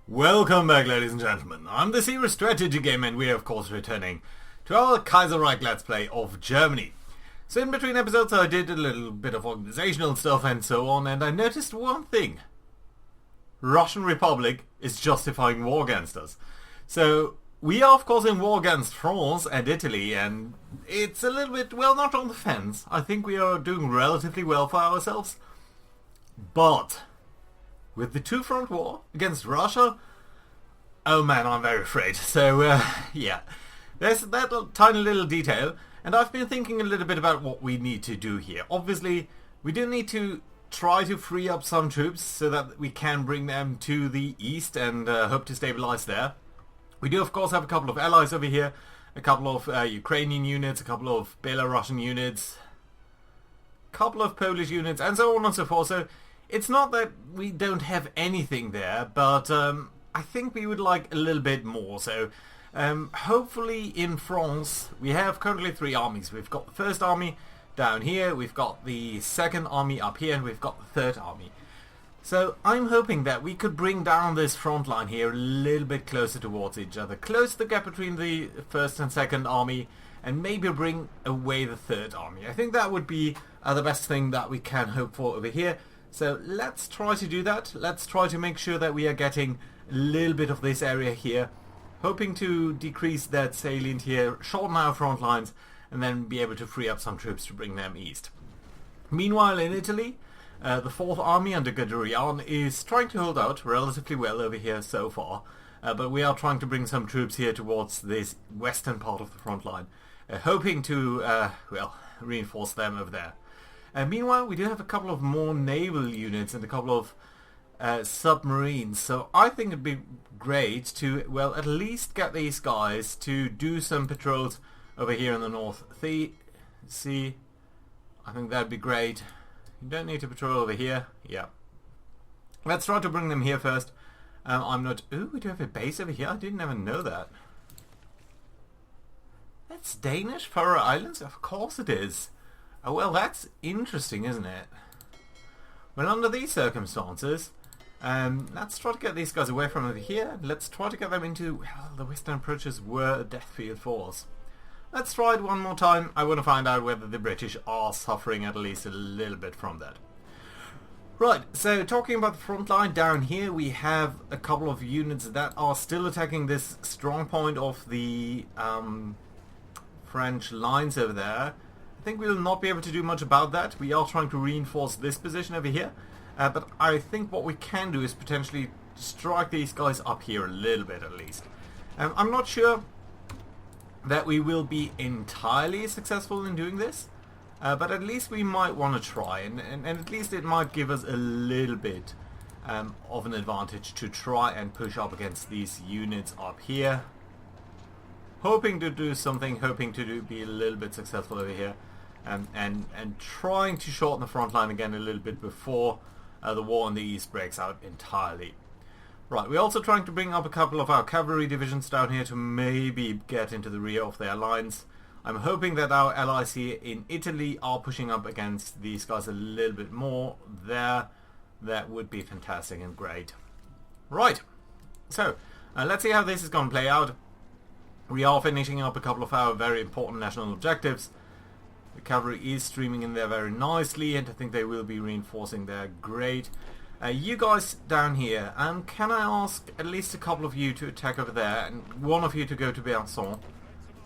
Welcome back, ladies and gentlemen. I'm the Serious Strategy Game, and we are of course returning to our Kaiserreich Let's Play of Germany. So in between episodes I did a little bit of organizational stuff and so on, and I noticed one thing. Russian Republic is justifying war against us. So we are of course in war against France and Italy, and it's a little bit, well, not on the fence. I think we are doing relatively well for ourselves. But with the two-front war against Russia, oh man, I'm very afraid. So, yeah, there's that tiny little detail, and I've been thinking a little bit about what we need to do here. Obviously, we do need to try to free up some troops so that we can bring them to the east and hope to stabilize there. We do, of course, have a couple of allies over here, a couple of Ukrainian units, a couple of Belarusian units, a couple of Polish units, and so on and so forth. So it's not that we don't have anything there, but I think we would like a little bit more. So hopefully in France we have currently three armies. We've got the first army down here, we've got the second army up here, and we've got the third army. So I'm hoping that we could bring down this front line here a little bit closer towards each other, close the gap between the first and second army, and maybe bring away the third army. I think that would be the best thing that we can hope for over here. So let's try to do that. Let's try to make sure that we are getting a little bit of this area here, hoping to decrease that salient here, shorten our front lines, and then be able to free up some troops to bring them east. Meanwhile in Italy, the 4th Army under Guderian is trying to hold out relatively well over here so far, but we are trying to bring some troops here towards this western part of the front line, hoping to, well, reinforce them over there. Meanwhile, we do have a couple of more naval units and a couple of submarines, so I think it'd be great to, well, at least get these guys to do some patrols over here in the North Sea. I think that'd be great. You don't need to patrol over here. Yeah. Let's try to bring them here first. I'm not... Ooh, we do have a base over here? I didn't even know that. That's Danish Faroe Islands? Of course it is. Oh, well, that's interesting, isn't it? Well, under these circumstances, let's try to get these guys away from over here. Let's try to get them into... Well, the western approaches were a death field for us. Let's try it one more time. I want to find out whether the British are suffering at least a little bit from that. Right, so talking about the front line, down here we have a couple of units that are still attacking this strong point of the French lines over there. I think we'll not be able to do much about that. We are trying to reinforce this position over here, but I think what we can do is potentially strike these guys up here a little bit at least. I'm not sure that we will be entirely successful in doing this, but at least we might want to try, and at least it might give us a little bit of an advantage to try and push up against these units up here. Hoping to do something, hoping to be a little bit successful over here, and trying to shorten the front line again a little bit before the war in the east breaks out entirely. Right, we're also trying to bring up a couple of our cavalry divisions down here to maybe get into the rear of their lines. I'm hoping that our allies here in Italy are pushing up against these guys a little bit more there. That would be fantastic and great. Right, so let's see how this is going to play out. We are finishing up a couple of our very important national objectives. The cavalry is streaming in there very nicely, and I think they will be reinforcing there. Great. You guys down here, can I ask at least a couple of you to attack over there, and one of you to go to Besançon?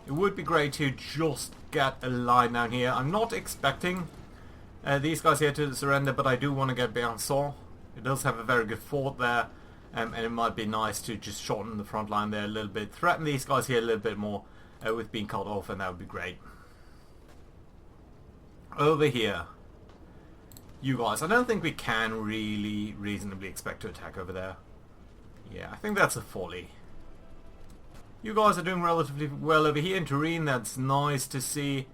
It would be great to just get a line down here. I'm not expecting these guys here to surrender, but I do want to get Besançon. It does have a very good fort there, and it might be nice to just shorten the front line there a little bit, threaten these guys here a little bit more with being cut off, and that would be great. Over here, you guys, I don't think we can really reasonably expect to attack over there. Yeah, I think that's a folly. You guys are doing relatively well over here in Turin. That's nice to see.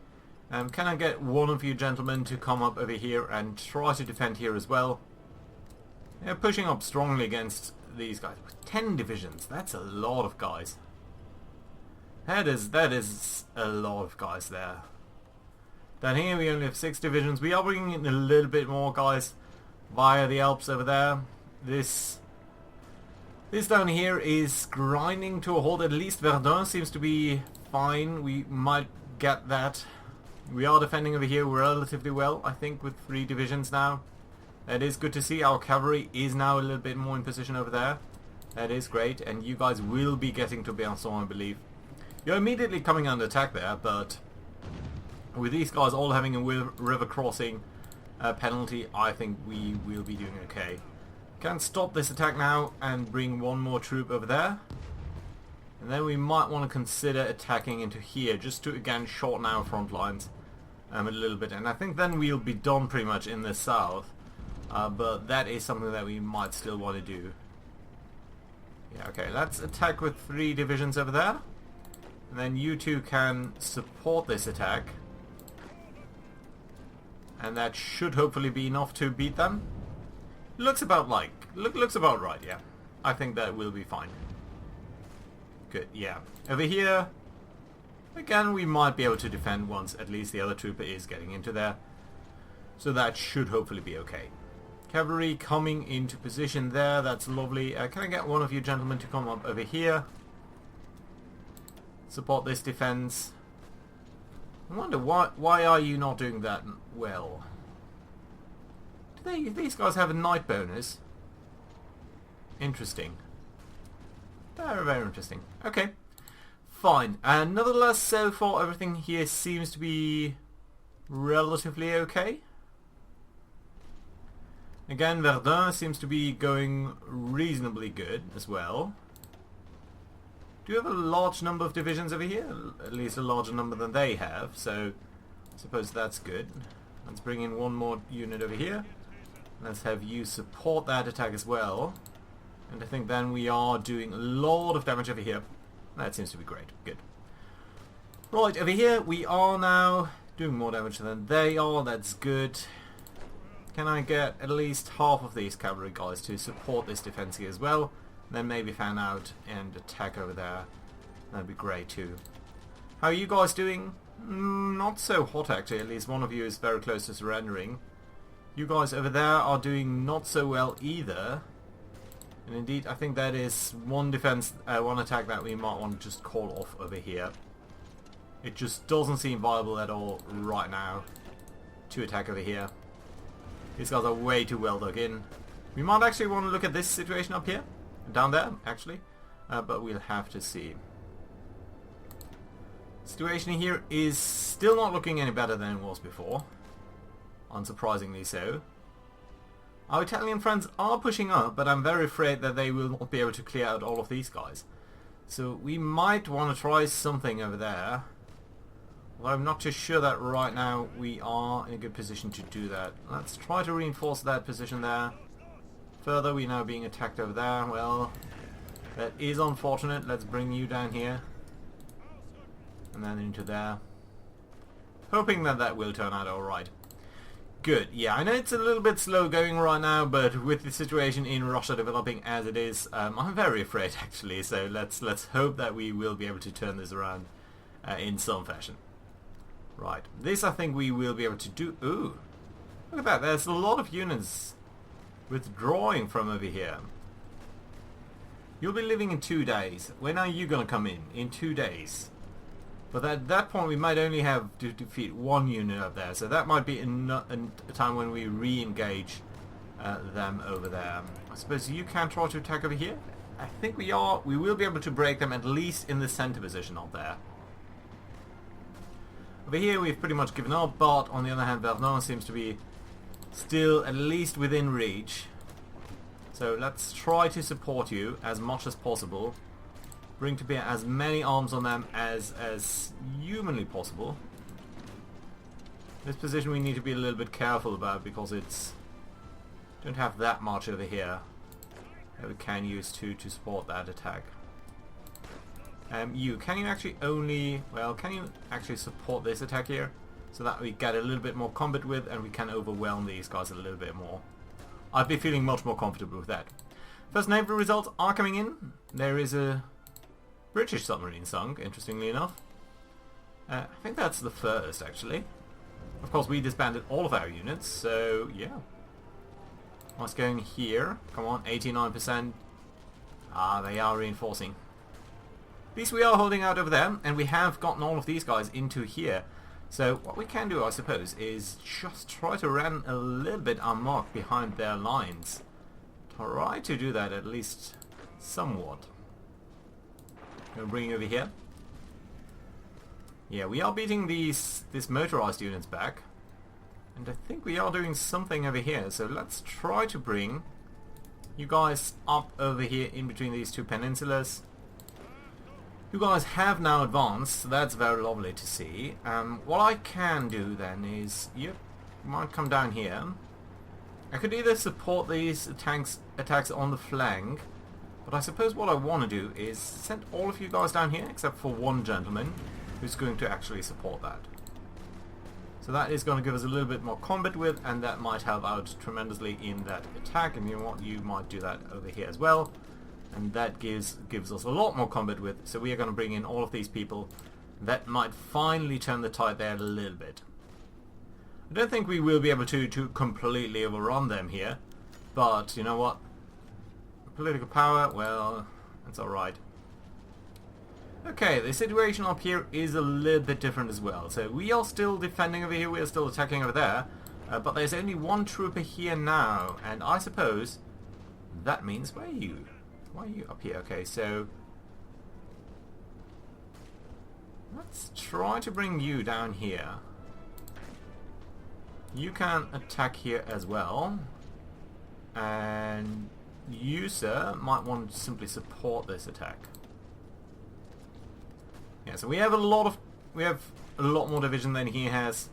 Can I get one of you gentlemen to come up over here and try to defend here as well? They're pushing up strongly against these guys. 10 divisions, that's a lot of guys. That is a lot of guys there. Down here we only have 6 divisions. We are bringing in a little bit more guys via the Alps over there. This This down here is grinding to a halt. At least Verdun seems to be fine. We might get that. We are defending over here relatively well, I think, with 3 divisions now. That is good to see. Our cavalry is now a little bit more in position over there. That is great, and you guys will be getting to Besançon, I believe. You're immediately coming under attack there, but with these guys all having a river crossing penalty, I think we will be doing okay. Can stop this attack now and bring one more troop over there. And then we might want to consider attacking into here, just to again shorten our front lines a little bit. And I think then we'll be done pretty much in the south. But that is something that we might still want to do. Yeah, okay, let's attack with 3 divisions over there. And then you two can support this attack. And that should hopefully be enough to beat them. Looks about right, yeah. I think that will be fine. Good, yeah. Over here, again, we might be able to defend once at least the other trooper is getting into there. So that should hopefully be okay. Cavalry coming into position there, that's lovely. Can I get one of you gentlemen to come up over here? Support this defense. I wonder why are you not doing that well? Do these guys have a night bonus? Interesting. Very, very interesting. Okay. Fine. And nevertheless, so far everything here seems to be relatively okay. Again, Verdun seems to be going reasonably good as well. Do you have a large number of divisions over here? At least a larger number than they have, so I suppose that's good. Let's bring in one more unit over here. Let's have you support that attack as well. And I think then we are doing a lot of damage over here. That seems to be great. Good. Right, over here we are now doing more damage than they are. That's good. Can I get at least half of these cavalry guys to support this defense here as well? Then maybe fan out and attack over there. That'd be great too. How are you guys doing? Not so hot actually. At least one of you is very close to surrendering. You guys over there are doing not so well either. And indeed, I think that is one defense, one attack that we might want to just call off over here. It just doesn't seem viable at all right now to attack over here. These guys are way too well dug in. We might actually want to look at this situation up here. Down there, actually. But we'll have to see. Situation here is still not looking any better than it was before. Unsurprisingly so. Our Italian friends are pushing up, but I'm very afraid that they will not be able to clear out all of these guys. So we might want to try something over there. Well, I'm not too sure that right now we are in a good position to do that. Let's try to reinforce that position there. Further, we're now being attacked over there. Well, that is unfortunate. Let's bring you down here. And then into there. Hoping that that will turn out alright. Good. Yeah, I know it's a little bit slow going right now, but with the situation in Russia developing as it is, I'm very afraid actually. So let's hope that we will be able to turn this around in some fashion. Right. This I think we will be able to do. Ooh. Look at that. There's a lot of units withdrawing from over here. You'll be leaving in 2 days. When are you going to come in? In 2 days. But at that point we might only have to defeat 1 unit up there. So that might be a time when we re-engage them over there. I suppose you can try to attack over here. I think we will be able to break them at least in the center position up there. Over here we've pretty much given up, but on the other hand Verdun seems to be still at least within reach. So let's try to support you as much as possible. Bring to bear as many arms on them as humanly possible. This position we need to be a little bit careful about because it's don't have that much over here that we can use to support that attack. Can you actually support this attack here so that we get a little bit more combat with and we can overwhelm these guys a little bit more. I'd be feeling much more comfortable with that. First naval results are coming in. There is a British submarine sunk, interestingly enough. I think that's the first actually. Of course we disbanded all of our units, so yeah. What's going here? Come on, 89%. Ah, they are reinforcing. At least we are holding out over there, and we have gotten all of these guys into here. So what we can do, I suppose, is just try to run a little bit amok behind their lines. Try to do that at least somewhat. Gonna bring you over here. Yeah, we are beating these motorized units back. And I think we are doing something over here. So let's try to bring you guys up over here in between these two peninsulas. You guys have now advanced, so that's very lovely to see. What I can do then is, you might come down here. I could either support these attacks on the flank, but I suppose what I want to do is send all of you guys down here, except for one gentleman, who's going to actually support that. So that is going to give us a little bit more combat width, and that might help out tremendously in that attack, and you know what, you might do that over here as well. And that gives us a lot more combat width, so we are going to bring in all of these people. That might finally turn the tide there a little bit. I don't think we will be able to completely overrun them here, but you know what? Political power, well, that's alright. Okay, the situation up here is a little bit different as well. So we are still defending over here, we are still attacking over there, but there's only one trooper here now, and I suppose that means, where are you? Why are you up here? Okay, so let's try to bring you down here. You can attack here as well, and you, sir, might want to simply support this attack. Yeah, so we have a lot more division than he has,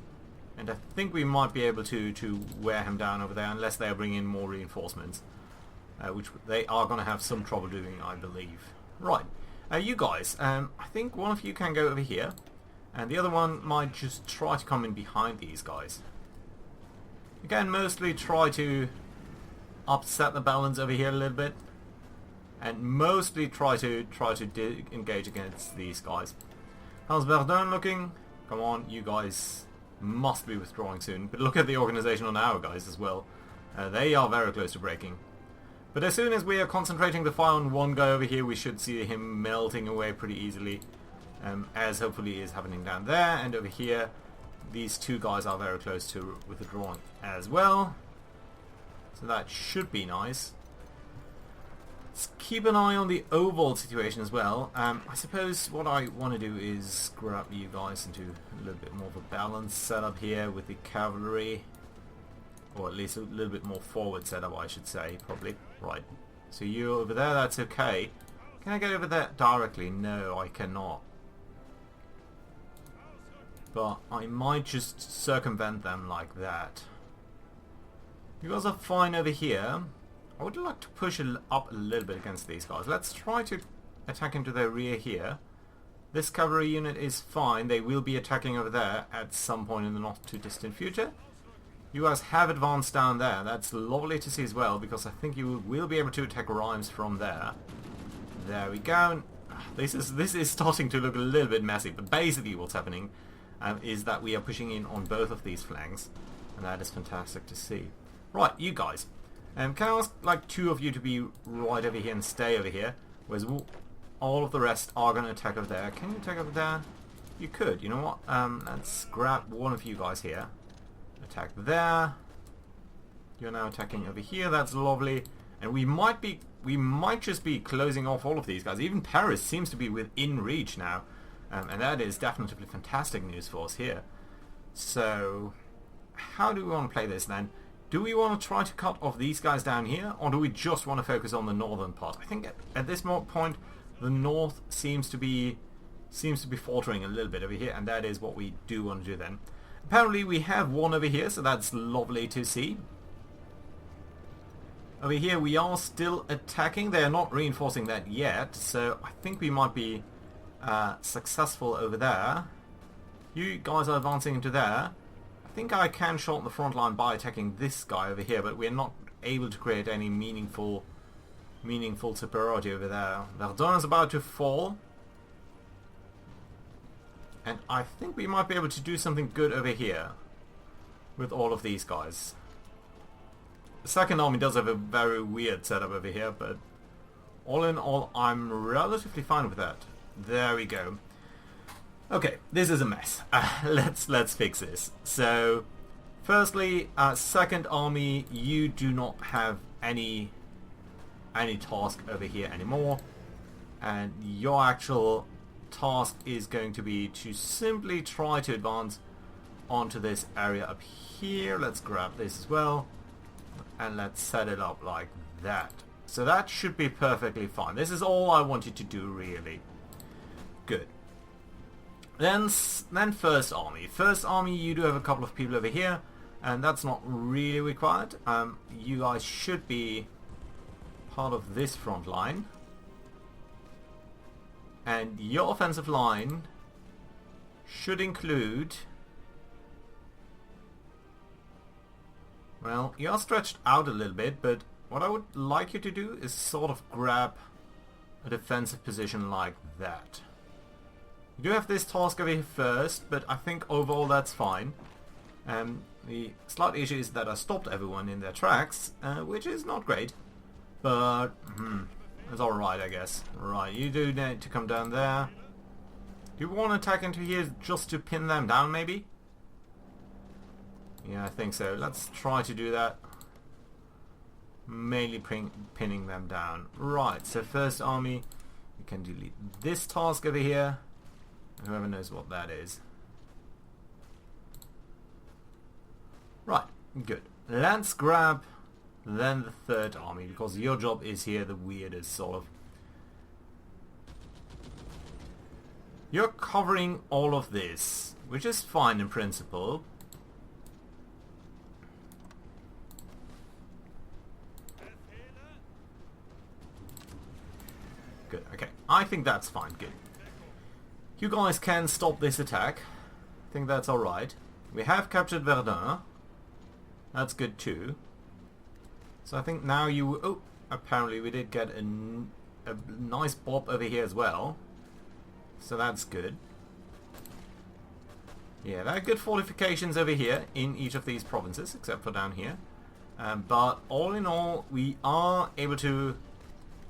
and I think we might be able to wear him down over there, unless they are bringing in more reinforcements. Which they are going to have some trouble doing, I believe. Right, you guys, I think one of you can go over here, and the other one might just try to come in behind these guys. Again, mostly try to upset the balance over here a little bit, and mostly try to engage against these guys. How's Verdun looking? Come on, you guys must be withdrawing soon. But look at the organization on our guys as well. They are very close to breaking. But as soon as we are concentrating the fire on one guy over here, we should see him melting away pretty easily, as hopefully is happening down there. And over here, these two guys are very close to withdrawing as well. So that should be nice. Let's keep an eye on the overall situation as well. I suppose what I want to do is grab you guys into a little bit more of a balanced setup here with the cavalry. Or at least a little bit more forward setup, I should say, probably. Right. So you over there, that's okay. Can I get over there directly? No, I cannot. But I might just circumvent them like that. You guys are fine over here. I would like to push up a little bit against these guys. Let's try to attack into their rear here. This cavalry unit is fine. They will be attacking over there at some point in the not too distant future. You guys have advanced down there. That's lovely to see as well, because I think you will be able to attack Rhymes from there. There we go. This is starting to look a little bit messy, but basically what's happening is that we are pushing in on both of these flanks, and that is fantastic to see. Right, you guys. Can I ask like two of you to be right over here and stay over here, whereas all of the rest are going to attack over there. Can you attack over there? You could. You know what? Let's grab one of you guys here. Attack there. You're now attacking over here. That's lovely. And we might just be closing off all of these guys. Even Paris seems to be within reach now, and that is definitely fantastic news for us here. So, how do we want to play this then? Do we want to try to cut off these guys down here, or do we just want to focus on the northern part? I think at this point, the north seems to be faltering a little bit over here, and that is what we do want to do then. Apparently we have one over here, so that's lovely to see. Over here we are still attacking. They are not reinforcing that yet, so I think we might be successful over there. You guys are advancing into there. I think I can shorten the front line by attacking this guy over here, but we're not able to create any meaningful superiority over there. Verdun is about to fall. And I think we might be able to do something good over here with all of these guys. The second army does have a very weird setup over here, but all in all, I'm relatively fine with that. There we go. Okay, this is a mess. Let's fix this. So, firstly, second army, you do not have any task over here anymore, and your actual task is going to be to simply try to advance onto this area up here. Let's grab this as well, and let's set it up like that. So that should be perfectly fine. This is all I wanted to do, really. Good. Then first army. First army, you do have a couple of people over here, and that's not really required. You guys should be part of this front line, and your offensive line should include, well, you are stretched out a little bit, but what I would like you to do is sort of grab a defensive position like that. You do have this task over here first, but I think overall that's fine. The slight issue is that I stopped everyone in their tracks, which is not great, but it's alright, I guess. Right, you do need to come down there. Do you want to attack into here just to pin them down, maybe? Yeah, I think so. Let's try to do that. Mainly pinning them down. Right, so first army, you can delete this task over here. Whoever knows what that is. Right, good. Let's grab then the third army, because your job is here the weirdest, sort of. You're covering all of this, which is fine in principle. Good, okay. I think that's fine, good. You guys can stop this attack. I think that's alright. We have captured Verdun. That's good too. So I think now you... Oh, apparently we did get a nice bob over here as well. So that's good. Yeah, there are good fortifications over here in each of these provinces, except for down here. But all in all, we are able to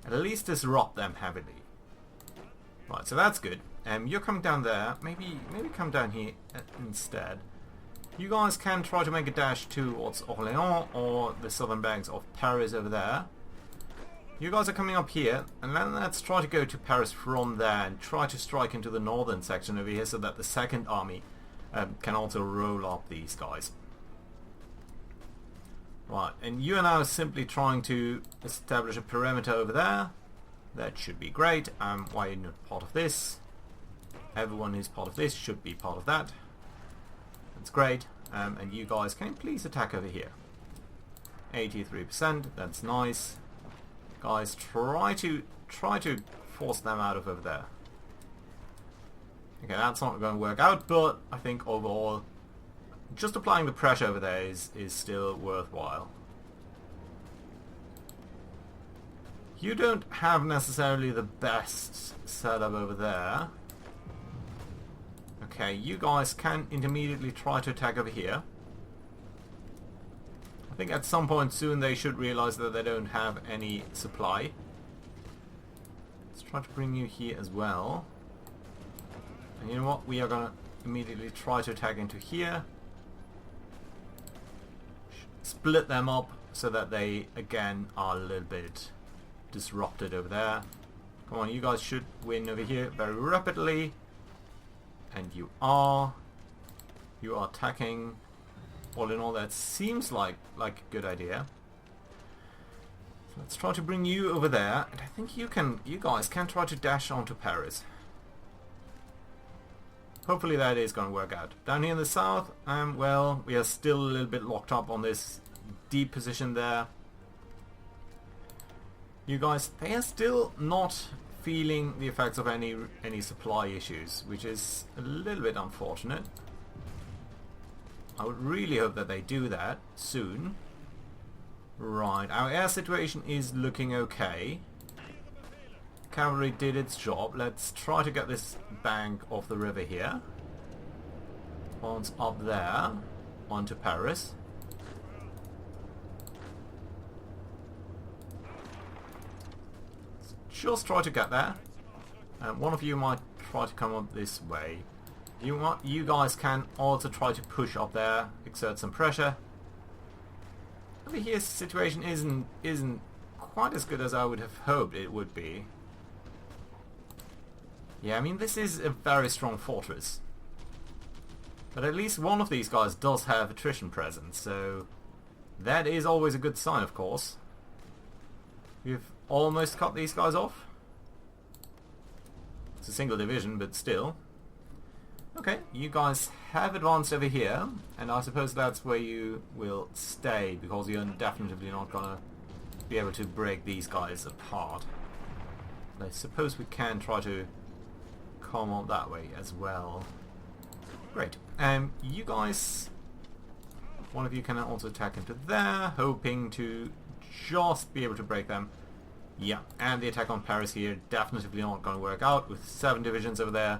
at least disrupt them heavily. Right, so that's good. You're coming down there. Maybe come down here instead. You guys can try to make a dash towards Orléans or the southern banks of Paris over there. You guys are coming up here, and then let's try to go to Paris from there and try to strike into the northern section over here so that the second army can also roll up these guys. Right, and you are now simply trying to establish a perimeter over there. That should be great. Why are you not part of this? Everyone who's part of this should be part of that. That's great. And you guys, can you please attack over here? 83%, that's nice. Guys, try to force them out of over there. Okay, that's not going to work out, but I think overall, just applying the pressure over there is still worthwhile. You don't have necessarily the best setup over there. Okay, you guys can intermediately try to attack over here. I think at some point soon they should realize that they don't have any supply. Let's try to bring you here as well. And you know what? We are going to immediately try to attack into here. Split them up so that they, again, are a little bit disrupted over there. Come on, you guys should win over here very rapidly. And you are attacking. All in all, that seems like a good idea. So let's try to bring you over there, and I think you guys can try to dash onto Paris. Hopefully that is going to work out. Down here in the south, well, we are still a little bit locked up on this deep position there. You guys, they are still not feeling the effects of any supply issues, which is a little bit unfortunate. I would really hope that they do that soon. Right, our air situation is looking okay. Cavalry did its job. Let's try to get this bank off the river here. Once up there, onto Paris. just try to get there. One of you might try to come up this way. You guys can also try to push up there, exert some pressure. Over here, the situation isn't quite as good as I would have hoped it would be. Yeah, I mean, this is a very strong fortress. But at least one of these guys does have attrition present, so that is always a good sign, of course. We've almost cut these guys off. It's a single division, but still. Okay, you guys have advanced over here, and I suppose that's where you will stay, because you're definitely not gonna be able to break these guys apart. But I suppose we can try to come up that way as well. Great. You guys, one of you can also attack into there, hoping to just be able to break them. Yeah, and the attack on Paris here definitely not going to work out. With 7 divisions over there,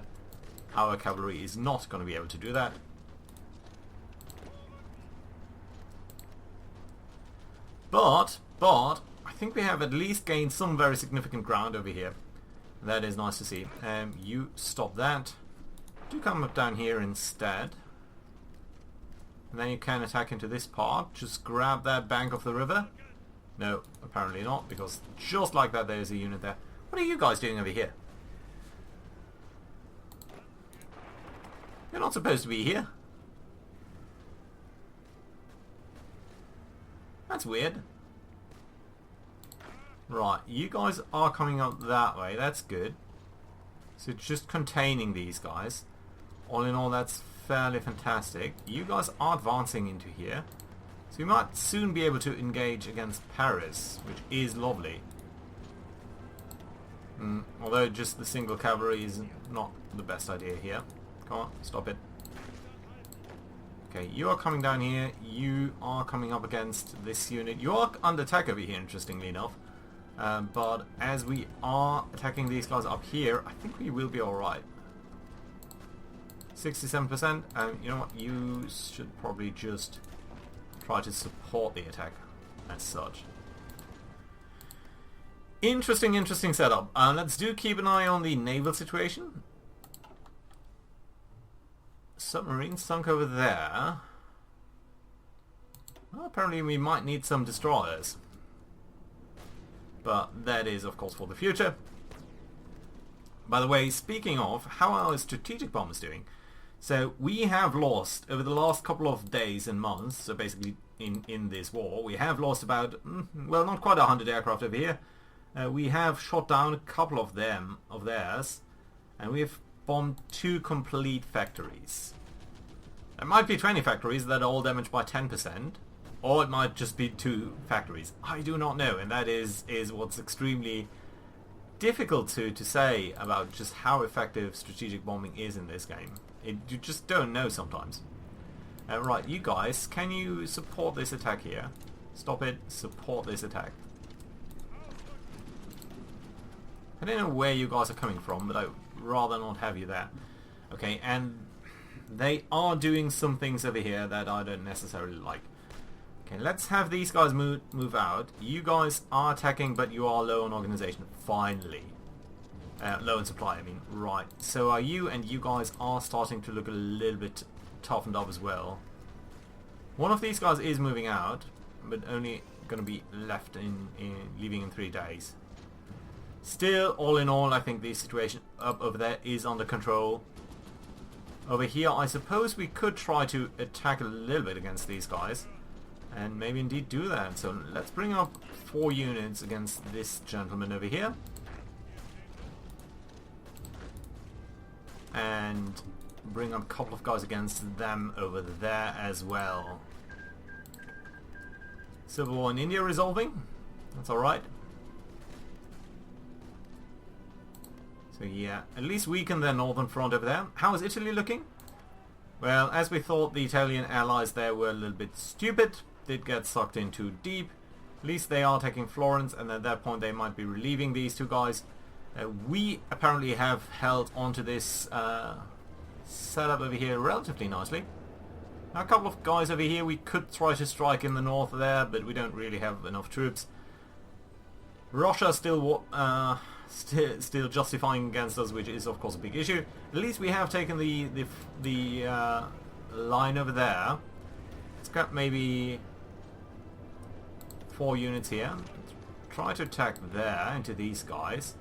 our cavalry is not going to be able to do that. But I think we have at least gained some very significant ground over here. That is nice to see. You stop that. Do come up down here instead. And then you can attack into this part. Just grab that bank of the river. No, apparently not, because just like that there's a unit there. What are you guys doing over here? You're not supposed to be here. That's weird. Right, you guys are coming up that way. That's good. So just containing these guys. All in all, that's fairly fantastic. You guys are advancing into here. So we might soon be able to engage against Paris, which is lovely. Although just the single cavalry is not the best idea here. Come on, stop it. Okay, you are coming down here. You are coming up against this unit. You are under attack over here, interestingly enough. But as we are attacking these guys up here, I think we will be alright. 67%. You know what? You should probably just try to support the attack as such. Interesting setup. Let's keep an eye on the naval situation. Submarine sunk over there. Well, apparently we might need some destroyers. But that is, of course, for the future. By the way, speaking of, how are our strategic bombers doing? So we have lost, over the last couple of days and months, so basically in this war, we have lost about, well, not quite 100 aircraft over here. We have shot down a couple of theirs, and we have bombed 2 complete factories. There might be 20 factories that are all damaged by 10%, or it might just be 2 factories. I do not know, and that is what's extremely difficult to say about just how effective strategic bombing is in this game. You just don't know sometimes. Right, you guys, can you support this attack here? Stop it, support this attack. I don't know where you guys are coming from, but I'd rather not have you there. Okay, and they are doing some things over here that I don't necessarily like. Okay, let's have these guys move out. You guys are attacking, but you are low on organization. Finally. Low in supply, I mean. Right, so are you, and you guys are starting to look a little bit toughened up as well. One of these guys is moving out, but only going to be left leaving in 3 days. Still, all in all, I think the situation up over there is under control. Over here, I suppose we could try to attack a little bit against these guys, and maybe indeed do that. So let's bring up 4 units against this gentleman over here. And bring up a couple of guys against them over there as well. Civil War in India resolving. That's alright. So yeah, at least weaken their northern front over there. How is Italy looking? Well, as we thought, the Italian allies there were a little bit stupid. Did get sucked in too deep. At least they are taking Florence, and at that point they might be relieving these 2 guys. We apparently have held onto this setup over here relatively nicely. Now, a couple of guys over here, we could try to strike in the north there, but we don't really have enough troops. Russia still still justifying against us, which is of course a big issue. At least we have taken the line over there. Let's grab maybe 4 units here. Try to attack there into these guys.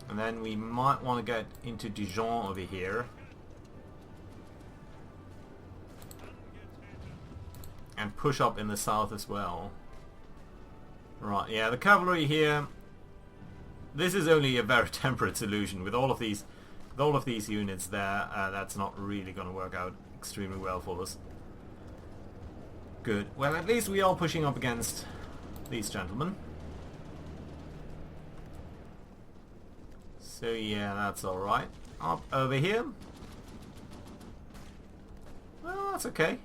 And then we might want to get into Dijon over here. And push up in the south as well. Right, yeah, the cavalry here. This is only a very temperate solution. With all of these units there, that's not really going to work out extremely well for us. Good. Well, at least we are pushing up against these gentlemen. So yeah, that's alright. Up over here. Well, that's okay.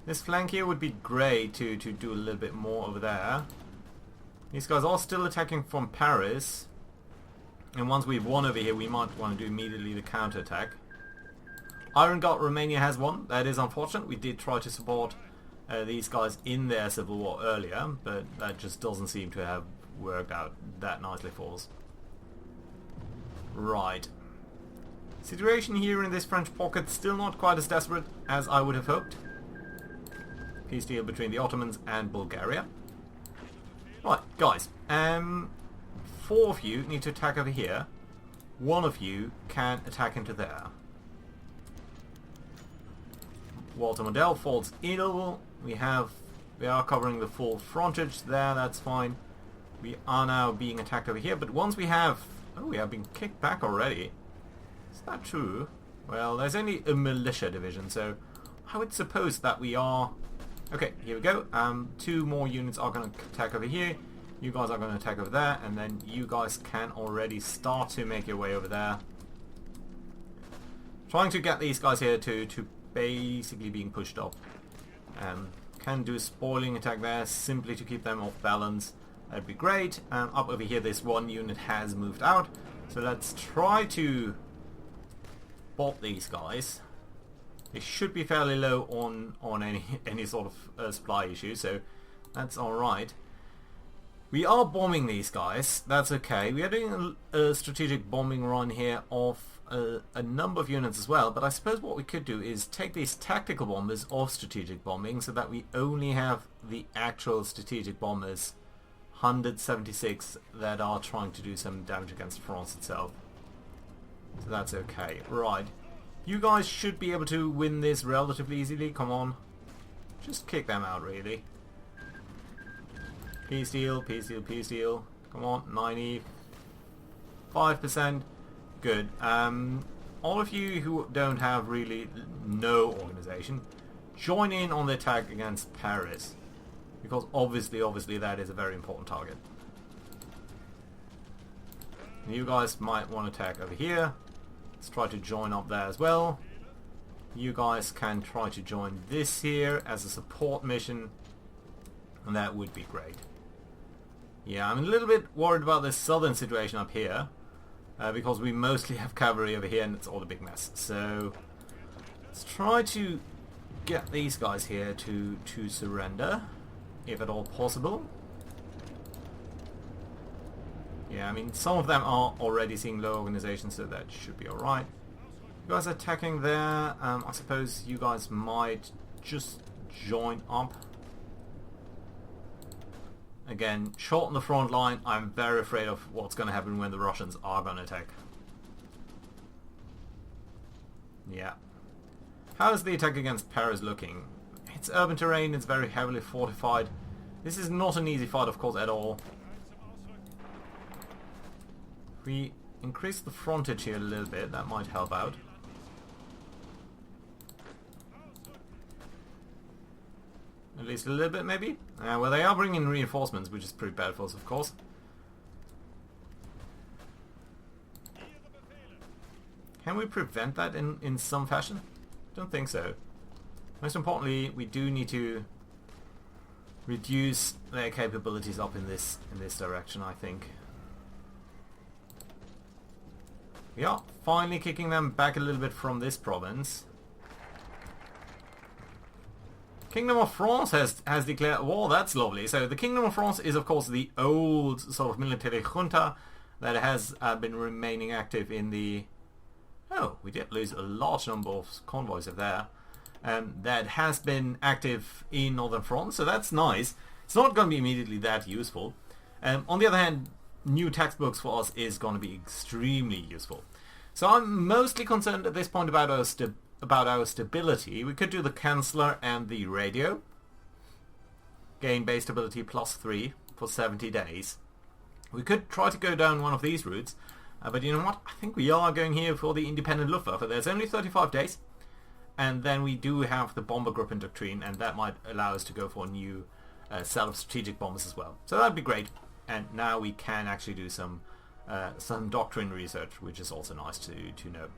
This flank here would be great to do a little bit more over there. These guys are still attacking from Paris. And once we've won over here, we might want to do immediately the counter-attack. Iron Guard Romania has won. That is unfortunate. We did try to support these guys in their civil war earlier, but that just doesn't seem to have worked out that nicely for us. Right. Situation here in this French pocket still not quite as desperate as I would have hoped. Peace deal between the Ottomans and Bulgaria. Right, guys. 4 of you need to attack over here. 1 of you can attack into there. Walter Model falls ill. We are covering the full frontage there. That's fine. We are now being attacked over here. But once we have... Oh, we have been kicked back already. Is that true? Well, there's only a militia division, so I would suppose that we are... Okay, here we go. 2 more units are going to attack over here. You guys are going to attack over there, and then you guys can already start to make your way over there. Trying to get these guys here to basically being pushed up. Can do a spoiling attack there, simply to keep them off balance. That'd be great. Up over here, this 1 unit has moved out. So let's try to bot these guys. They should be fairly low on any sort of supply issue, so that's alright. We are bombing these guys, that's okay. We are doing a strategic bombing run here of a number of units as well, but I suppose what we could do is take these tactical bombers off strategic bombing so that we only have the actual strategic bombers, 176, that are trying to do some damage against France itself. So that's okay. Right. You guys should be able to win this relatively easily. Come on. Just kick them out, really. Peace deal, peace deal, peace deal. Come on, 95%. Good. All of you who don't have really no organization, join in on the attack against Paris. Because obviously that is a very important target. And you guys might want to attack over here. Let's try to join up there as well. You guys can try to join this here as a support mission, and that would be great. Yeah, I'm a little bit worried about this southern situation up here, because we mostly have cavalry over here and it's all a big mess. So let's try to get these guys here to surrender, if at all possible. Yeah, I mean, some of them are already seeing low organization, so that should be alright. You guys are attacking there. I suppose you guys might just join up. Again, short on the front line. I'm very afraid of what's going to happen when the Russians are going to attack. Yeah. How is the attack against Paris looking? It's urban terrain, it's very heavily fortified. This is not an easy fight, of course, at all. If we increase the frontage here a little bit, that might help out. At least a little bit, maybe? Well, they are bringing reinforcements, which is pretty bad for us, of course. Can we prevent that in some fashion? Don't think so. Most importantly, we do need to reduce their capabilities up in this direction, I think. We are finally kicking them back a little bit from this province. Kingdom of France has declared war. That's lovely. So the Kingdom of France is, of course, the old sort of military junta that has been remaining active in the... Oh, we did lose a large number of convoys of there. That has been active in Northern France, so that's nice. It's not going to be immediately that useful. On the other hand, new textbooks for us is going to be extremely useful. So I'm mostly concerned at this point about our stability. We could do the Chancellor and the radio. Gain base stability +3 for 70 days. We could try to go down one of these routes. But you know what? I think we are going here for the independent Luftwaffe. There's only 35 days. And then we do have the bomber group and doctrine. And that might allow us to go for a new set of strategic bombers as well. So that'd be great. And now we can actually do some doctrine research, which is also nice to know.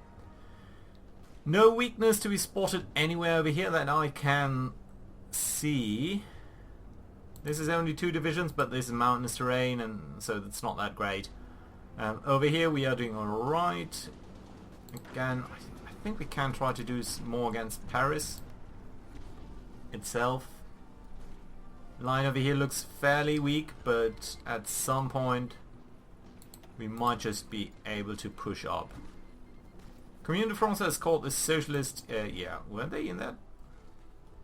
No weakness to be spotted anywhere over here that I can see. This is only 2 divisions, but this is mountainous terrain, and so it's not that great. Over here we are doing alright. Again, I think we can try to do more against Paris itself. Line over here looks fairly weak, but at some point we might just be able to push up. Commune de France has called the socialist... yeah, weren't they in that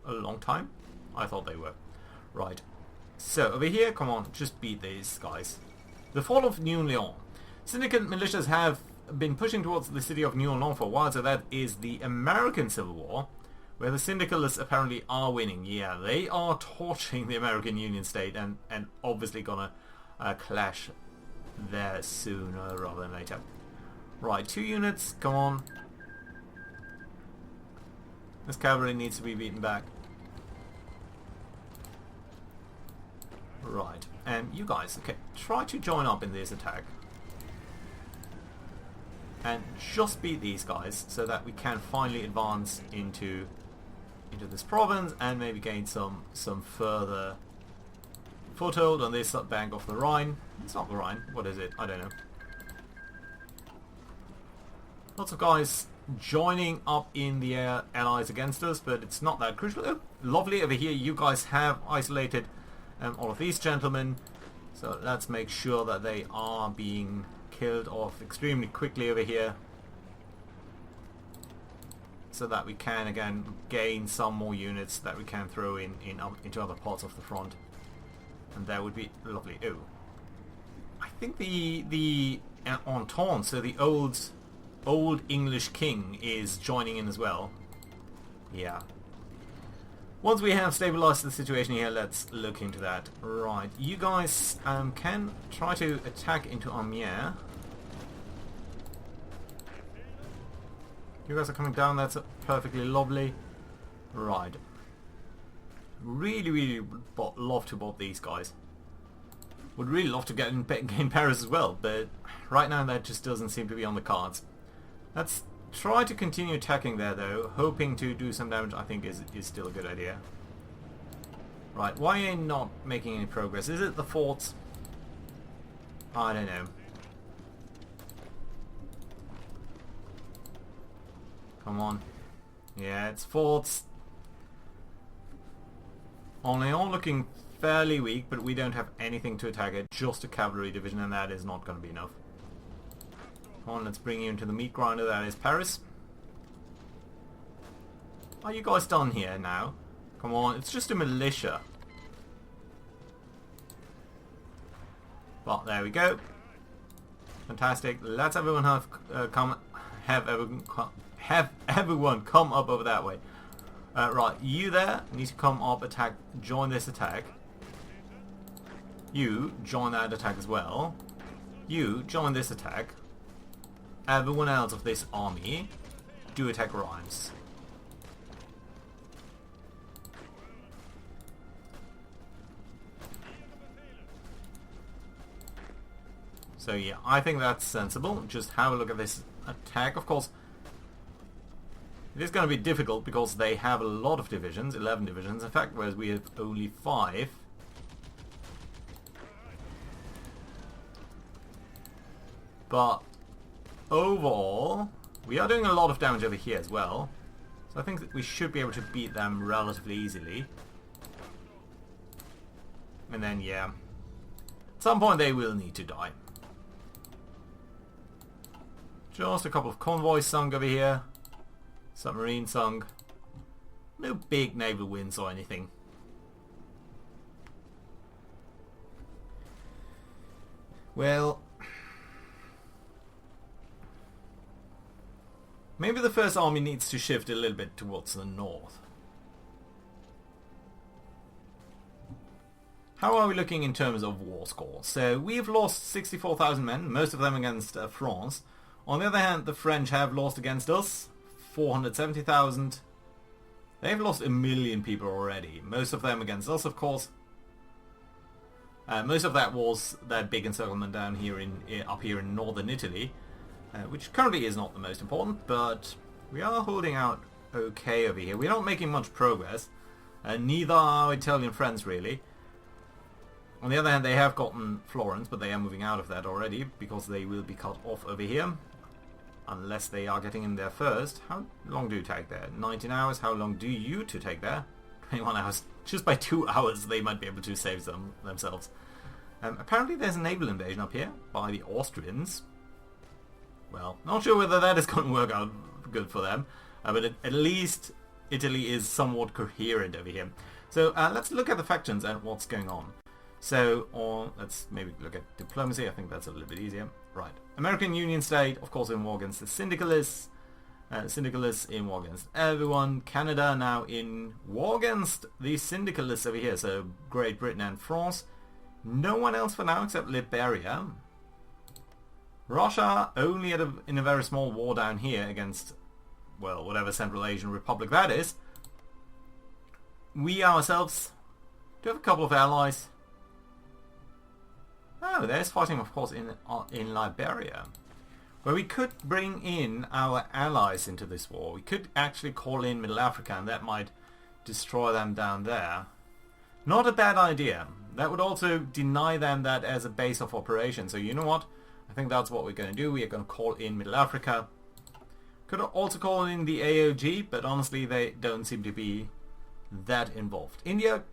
a long time? I thought they were. Right. So, over here, come on, just beat these guys. The fall of New-Lyon. Syndicate militias have been pushing towards the city of New-Lyon for a while, so that is the American Civil War, where the Syndicalists apparently are winning. Yeah, they are torching the American Union State and obviously gonna clash there sooner rather than later. Right, 2 units, come on. This cavalry needs to be beaten back. Right, and you guys, okay, try to join up in this attack. And just beat these guys so that we can finally advance into this province and maybe gain some further foothold on this bank of the Rhine. It's not the Rhine, what is it? I don't know. Lots of guys joining up in the allies against us, but it's not that crucial. Oh, lovely, over here you guys have isolated all of these gentlemen, so let's make sure that they are being killed off extremely quickly over here, so that we can again gain some more units that we can throw into other parts of the front, and that would be lovely. Oh, I think the Entente, so the old English king, is joining in as well. Yeah. Once we have stabilized the situation here, let's look into that. Right, you guys can try to attack into Amiens. You guys are coming down, that's perfectly lovely. Right. Really love to bob these guys. Would really love to gain Paris as well, but right now that just doesn't seem to be on the cards. Let's try to continue attacking there though, hoping to do some damage. I think is still a good idea. Right, why are you not making any progress? Is it the forts? I don't know. Come on. Yeah, it's forts. Only all looking fairly weak, but we don't have anything to attack it. Just a cavalry division, and that is not going to be enough. Come on, let's bring you into the meat grinder, that is Paris. Are you guys done here now? Come on, it's just a militia. Well, there we go. Fantastic. Let's everyone have everyone come up over that way. Right, you there need to come up, attack, join this attack. You join that attack as well. You join this attack. Everyone else of this army do attack Reims. So yeah, I think that's sensible. Just have a look at this attack. Of course, it is going to be difficult because they have a lot of divisions, 11 divisions in fact, whereas we have only 5. But overall, we are doing a lot of damage over here as well. So I think that we should be able to beat them relatively easily. And then, yeah, at some point they will need to die. Just a couple of convoys sunk over here. Submarine sunk. No big naval wins or anything. Well, maybe the first army needs to shift a little bit towards the north. How are we looking in terms of war score? So we've lost 64,000 men, most of them against France. On the other hand, the French have lost against us 470,000. They've lost 1 million people already, most of them against us, of course. Most of that was that big encirclement down here up here in northern Italy, which currently is not the most important, but we are holding out okay over here. We're not making much progress, neither are our Italian friends really. On the other hand, they have gotten Florence, but they are moving out of that already because they will be cut off over here. Unless they are getting in there first. How long do you take there? 19 hours. How long do you to take there? 21 hours. Just by 2 hours they might be able to save themselves. Apparently there's a naval invasion up here by the Austrians. Well, not sure whether that is going to work out good for them. But at least Italy is somewhat coherent over here. So let's look at the factions and what's going on. So let's maybe look at diplomacy. I think that's a little bit easier. Right. American Union State, of course, in war against the Syndicalists. Syndicalists in war against everyone. Canada now in war against the Syndicalists over here. So Great Britain and France. No one else for now except Liberia. Russia only in a very small war down here against, well, whatever Central Asian Republic that is. We ourselves do have a couple of allies. Oh, there's fighting, of course, in Liberia, where we could bring in our allies into this war. We could actually call in Middle Africa, and that might destroy them down there. Not a bad idea. That would also deny them that as a base of operation. So you know what? I think that's what we're going to do. We are going to call in Middle Africa. Could also call in the AOG, but honestly, they don't seem to be that involved. India,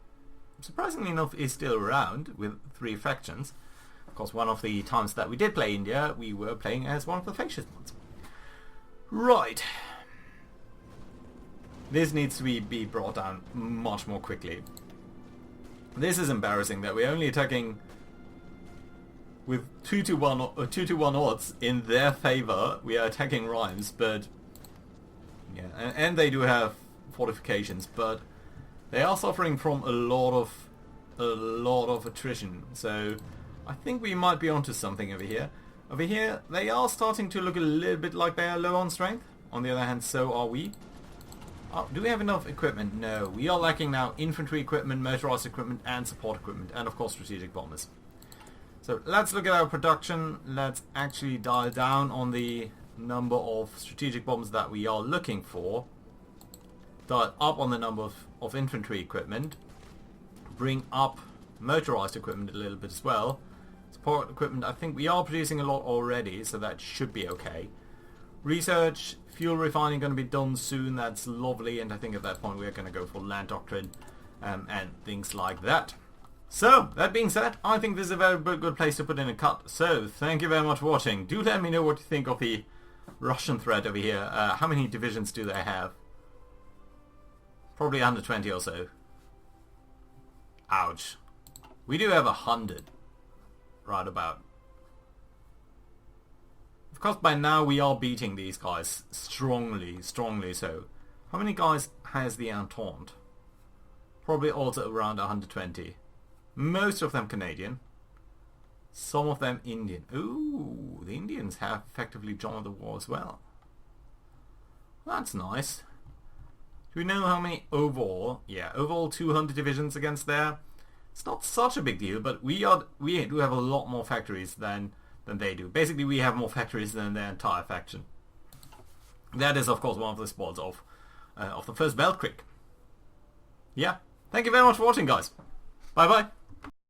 surprisingly enough, is still around with 3 factions. Of course, one of the times that we did play India, we were playing as one of the fascist ones. Right. This needs to be brought down much more quickly. This is embarrassing that we're only attacking with 2-1 odds in their favor. We are attacking Rhymes, but yeah, and they do have fortifications, but they are suffering from a lot of attrition. So I think we might be onto something over here. Over here, they are starting to look a little bit like they are low on strength. On the other hand, so are we. Oh, do we have enough equipment? No. We are lacking now infantry equipment, motorized equipment, and support equipment, and of course strategic bombers. So let's look at our production. Let's actually dial down on the number of strategic bombs that we are looking for. Dial up on the number of infantry equipment. Bring up motorized equipment a little bit as well. Support equipment, I think we are producing a lot already, so that should be okay. Research, fuel refining going to be done soon, that's lovely, and I think at that point we're going to go for land doctrine and things like that. So, that being said, I think this is a very good place to put in a cut. So, thank you very much for watching. Do let me know what you think of the Russian threat over here. How many divisions do they have? Probably 120 or so. Ouch. We do have 100. Right about. Of course, by now we are beating these guys strongly so. How many guys has the Entente? Probably also around 120. Most of them Canadian. Some of them Indian. Ooh, the Indians have effectively joined the war as well. That's nice. Do we know how many overall? Yeah, overall 200 divisions against there. It's not such a big deal, but we do have a lot more factories than they do. Basically, we have more factories than their entire faction. That is, of course, one of the spoils of the first Weltkrieg. Yeah. Thank you very much for watching, guys. Bye-bye.